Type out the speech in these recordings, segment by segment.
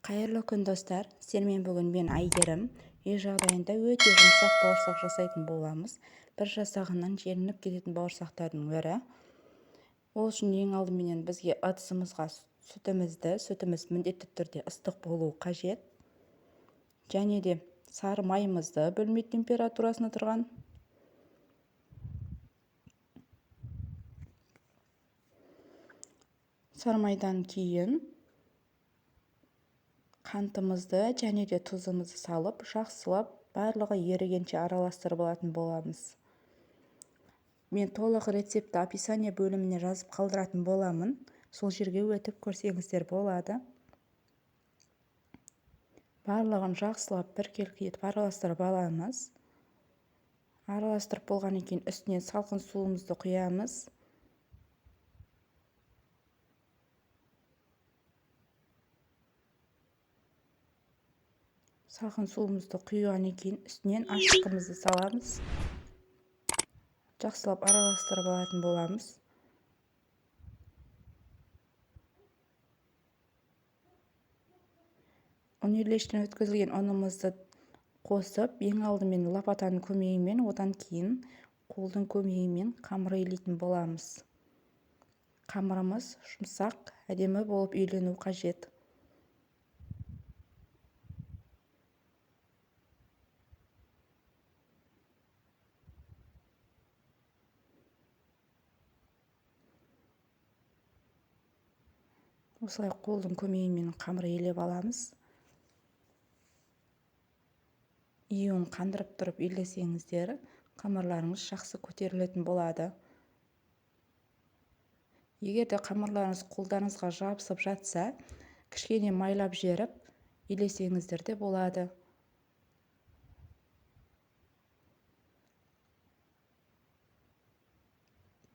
Қайырлы күн достар, сіздермен бүгін мен Айгерім үй жағдайында өте жұмсақ бауырсақ жасайтын боламыз. Бір жасағаннан желініп кететін бауырсақтардың бірі. Ол үшін ең алдыменен бізге ыдысымызға сүтіміз міндетті түрде ыстық болуы қажет. Және де сары майымызды бөлме температурасына тұрған. Сары майдан кейін қантымызды және де тұзымызды салып, жақсылап барлығы ерігенше араластырып алатын боламыз. Мен толық рецепті описание бөліміне жазып қалдыратын боламын. Сол жерге өтіп көрсеңіздер болады. Барлығын жақсылап біркелкі етіп араластырып аламыз. Араластырып болғаннан кейін үстіне салқын суымызды құямыз. Салқын суымызды құйғаннан кейін үстінен ашытқымызды саламыз. Жақсылап араластырып алатын боламыз. Үнерлештен өткізілген ұнымызды қосып, ең алдымен лопатаның көмегімен, одан кейін қолдың көмегімен қамыр илейтін боламыз. Қамырымыз жұмсақ, әдемі болып үйлену қажет. Осылай қолдың көмегімен қамыр илеп аламыз. Июін қандырып тұрып илесеңіздер, қамырларыңыз жақсы көтерілетін болады. Егер де қамырларыңыз қолдарыңызға жабысып жатса, кішкене майлап жеріп илесеңіздер де болады.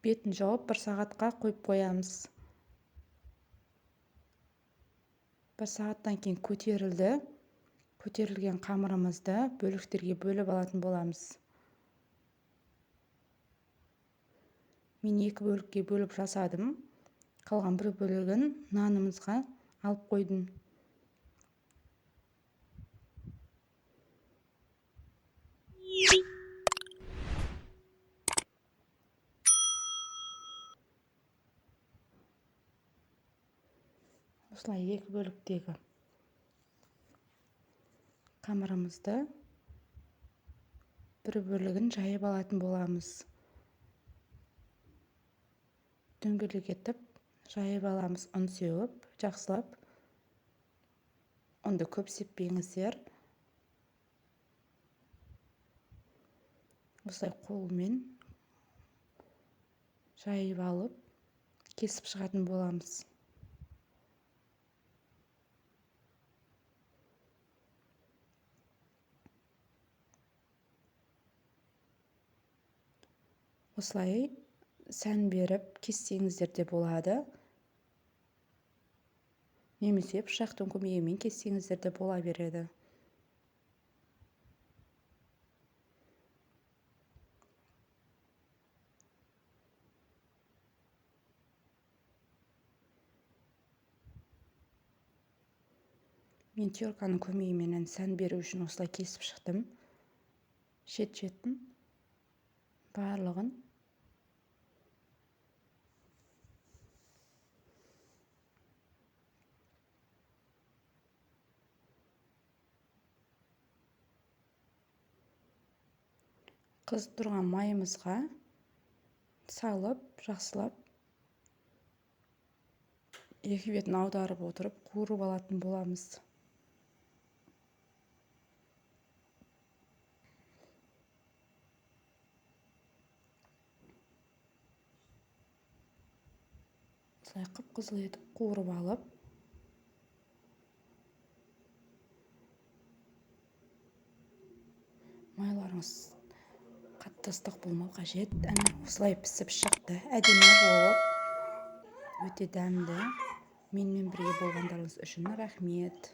Бетін жауып 1 сағатқа қойып қоямыз. 1 сағаттан кейін көтерілді. Көтерілген қамырымызды бөліктерге бөліп алатын боламыз. Мен 2 бөлікке бөліп жасадым. Қалған 1 бөлігін нанымызға алып қойдым. Осылай 2 бөліктегі қамырымызды 1 бөлігін жайып алатын боламыз. Дөңгелек етіп жайып аламыз, ұн сеуіп, жақсылап. Ұнды көп сеппеңіздер. Осылай қолмен жайып алып, кесіп шығатын боламыз. Осылай сән беріп кессеңіздер де болады. Немесе пышақтың көмегімен кессеңіздер де бола береді. Мен терканың көмегімен сән беру үшін осылай кесіп шықтым. Шет-шетін барлығын. Қызып тұрған майымызға салып, жақсылап 2 бетін аударып отырып, қуырып алатын боламыз. Осылай қып-қызыл етіп қуырып алып, майларыңыз қатты ыстық болмау қажет. Осылай пісіп шықты, әдемі болып, өте дәмді. Менімен бірге болғандарыңыз үшін рахмет.